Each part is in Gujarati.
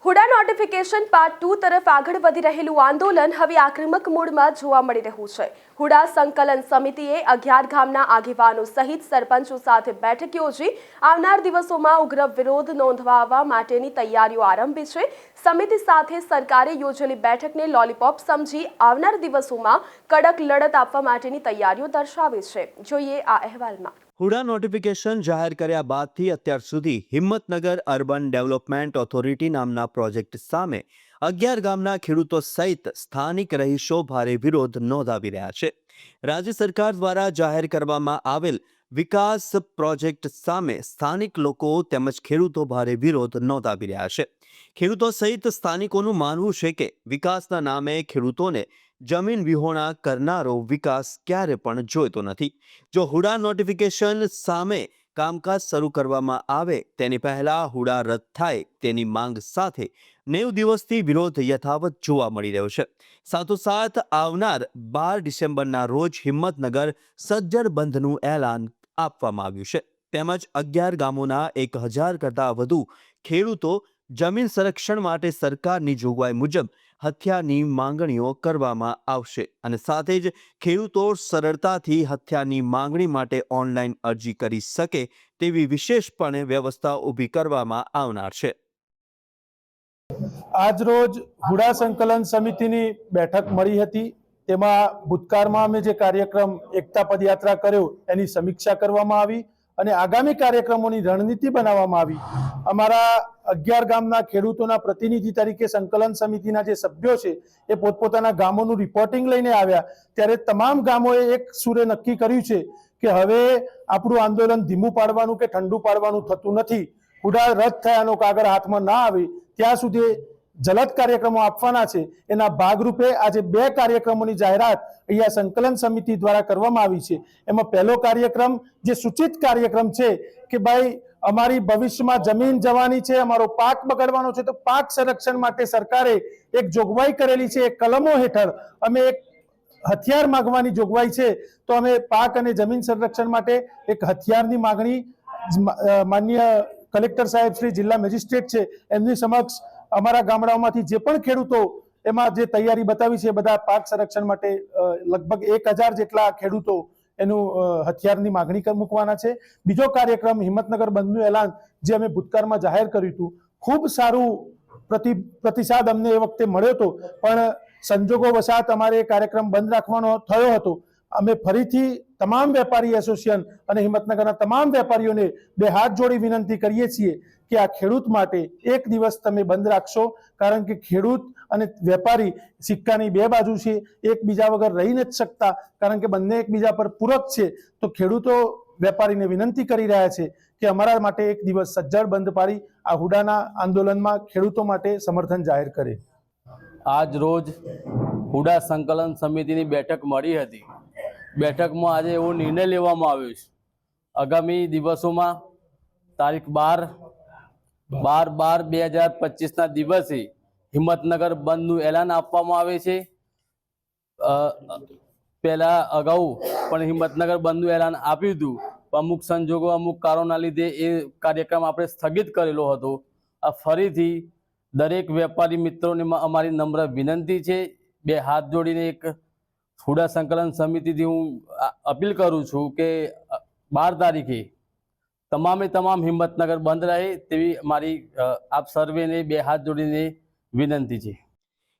હુડા નોટિફિકેશન પાર્ટ 2 તરફ આગળ વધી રહેલું આંદોલન હવે આક્રમક મોડમાં જોવા મળી રહ્યું છે। હુડા સંકલન સમિતિએ 11 ગામના આગેવાનો સહિત સરપંચો સાથે બેઠક યોજી આવનાર દિવસોમાં ઉગ્ર વિરોધ નોંધાવવા માટેની તૈયારીઓ આરંભી છે। સમિતિ સાથે સરકારે યોજેલી બેઠકને લોલીપોપ સમજી આવનાર દિવસોમાં કડક લડત આપવા માટેની તૈયારીઓ દર્શાવી છે। જોઈએ આ અહેવાલમાં। હુડા નોટિફિકેશન જાહેર કર્યા બાદથી અત્યાર સુધી હિંમતનગર અર્બન ડેવલપમેન્ટ ઓથોરિટી નામના પ્રોજેક્ટ સામે 11 ગામના ખેડૂતો સહિત સ્થાનિક રહીશો ભારે વિરોધ નોંધાવી રહ્યા છે। રાજ્ય સરકાર દ્વારા જાહેર કરવામાં આવેલ વિકાસ પ્રોજેક્ટ સામે સ્થાનિક લોકો તેમજ ખેડૂતો ભારે વિરોધ નોંધાવી રહ્યા છે। ખેડૂતો સહિત સ્થાનિકોનું માનવું છે કે વિકાસના નામે ખેડૂતોને જમીન વિહોણા કરનારો વિકાસ ક્યારે પણ જોઈતો નથી। જો હુડા નોટિફિકેશન સામે કામકાજ શરૂ કરવામાં આવે તેની પહેલા હુડા રદ થાય તેની માંગ સાથે 90 દિવસથી વિરોધ યથાવત જોવા મળી રહ્યો છે। સાથોસાથ આવનાર 12 ડિસેમ્બરના રોજ હિંમતનગર સજ્જડ બંધનું એલાન આપવામાં આવ્યું છે। તેમજ 11 ગામોના 1000 કરતાં વધુ ખેડૂતો જમીન સંરક્ષણ માટે સરકારની જોગવાઈ મુજબ હથિયારની માંગણીઓ કરવામાં આવશે અને સાથે જ ખેડૂતો સરળતાથી હથિયારની માંગણી માટે ઓનલાઈન અરજી કરી શકે તેવી વિશેષપણે વ્યવસ્થા ઊભી કરવામાં આવનાર છે। આજ રોજ હુડા સંકલન સમિતિની બેઠક મળી હતી। તેમાં ભૂતકાળમાં અમે જે કાર્યક્રમ એકતા પદયાત્રા કર્યો એની સમીક્ષા કરવામાં આવી અને આગામી કાર્યક્રમોની રણનીતિ બનાવવામાં આવી। અમારા 11 ગામના ખેડૂતોના પ્રતિનિધિ તરીકે સંકલન સમિતિના જે સભ્યો છે એ પોતપોતાના ગામોનું રિપોર્ટિંગ લઈને આવ્યા ત્યારે તમામ ગામોએ એક સૂરે નક્કી કર્યું છે કે હવે આપણું આંદોલન ધીમું પાડવાનું કે ઠંડુ પાડવાનું થતું નથી। હુડા રદ થયાનો કાગળ હાથમાં ના આવે ત્યાં સુધી જલદ કાર્યક્રમો આપવાના છે। એના ભાગરૂપે આજે 2 કાર્યક્રમોની જાહેરાત અહીંયા સંકલન સમિતિ દ્વારા કરવામાં આવી છે। એમાં પહેલો કાર્યક્રમ જે સૂચિત કાર્યક્રમ છે કે ભાઈ અમારી ભવિષ્યમાં જમીન જવાની છે, અમારો પાક બગડવાનો છે, તો પાક સંરક્ષણ માટે સરકારે એક જોગવાઈ કરેલી છે। એ કલમો હેઠળ અમે એક હથિયાર માંગવાની જોગવાઈ છે તો અમે પાક અને જમીન સંરક્ષણ માટે એક હથિયારની માંગણી માનનીય કલેક્ટર સાહેબ શ્રી જિલ્લા મેજિસ્ટ્રેટ છે એમની સમક્ષ અમારા ગામડાઓમાંથી જે પણ ખેડૂતો એમાં જે તૈયારી બતાવી છે બધા પાક સંરક્ષણ માટે લગભગ 1000 જેટલા ખેડૂતો એનું હથિયારની માંગણી મૂકવાના છે। બીજો કાર્યક્રમ હિંમતનગર બંધનું એલાન જે અમે ભૂતકાળમાં જાહેર કર્યું હતું, ખૂબ સારું પ્રતિસાદ અમને એ વખતે મળ્યો હતો, પણ સંજોગો વસાત અમારે કાર્યક્રમ બંધ રાખવાનો થયો હતો। અમે ફરીથી તમામ વેપારી એસોસિએશન અને હિંમતનગરના તમામ વેપારીઓને 2 હાથ જોડી વિનંતી કરીએ છીએ કે આ ખેડૂત માટે એક દિવસ તમે બંધ રાખશો, કારણ કે ખેડૂત અને વેપારી સિક્કાની 2 બાજુ છે, એકબીજા વગર રહી નથી શકતા, કારણ કે બંને એકબીજા પર પૂરક છે। તો ખેડૂતો વેપારીને વિનંતી કરી રહ્યા છે કે અમારા માટે એક દિવસ સજ્જડ બંધ પાડી આ હુડાના આંદોલનમાં ખેડૂતો માટે સમર્થન જાહેર કરે। આજ રોજ હુડા સંકલન સમિતિની બેઠક મળી હતી। બેઠકમાં આજે એવો નિર્ણય લેવામાં આવ્યો છે આગામી દિવસોમાં તારીખ 12/12/2025ના દિવસે હિંમતનગર બંધનું એલાન આપવામાં આવે છે। પહેલાં અગાઉ પણ હિંમતનગર બંધનું એલાન આપ્યું હતું, અમુક સંજોગો અમુક કારણોના લીધે એ કાર્યક્રમ આપણે સ્થગિત કરેલો હતો। આ ફરીથી દરેક વેપારી મિત્રોને અમારી નમ્ર વિનંતી છે, 2 હાથ જોડીને એક હુડા સંકલન સમિતિથી હું અપીલ કરું છું કે 12 તારીખે તમામ હિંમતનગર બંધ રહે તેવી મારી આપ સર્વેને 2 હાથ જોડીને વિનંતી છે।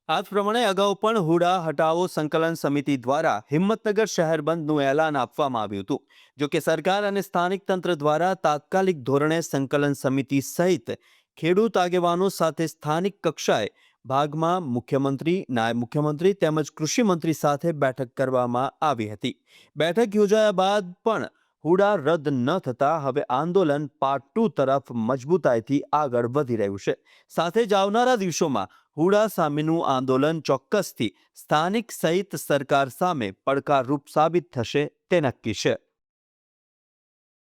આ પ્રમાણે અગાઉ પણ હુડા હટાવો સંકલન સમિતિ દ્વારા હિંમતનગર શહેર બંધનું એલાન આપવામાં આવ્યું હતું। જો કે સરકાર અને સ્થાનિક તંત્ર દ્વારા તાત્કાલિક ધોરણે સંકલન સમિતિ સહિત ખેડૂત આગેવાનો સાથે સ્થાનિક કક્ષાએ ભાગમાં મુખ્યમંત્રી, નાયબ મુખ્યમંત્રી તેમજ કૃષિ મંત્રી સાથે બેઠક કરવામાં આવી હતી। બેઠક યોજાયા બાદ પણ હુડા રદ ન થતા હવે આંદોલન પાર્ટ 2 તરફ મજબૂતાઈથી આગળ વધી રહ્યું છે। સાથે જ આવનારા દિવસોમાં હુડા સામેનું આંદોલન ચોક્કસથી સ્થાનિક સહિત સરકાર સામે પડકારરૂપ સાબિત થશે તે નક્કી છે।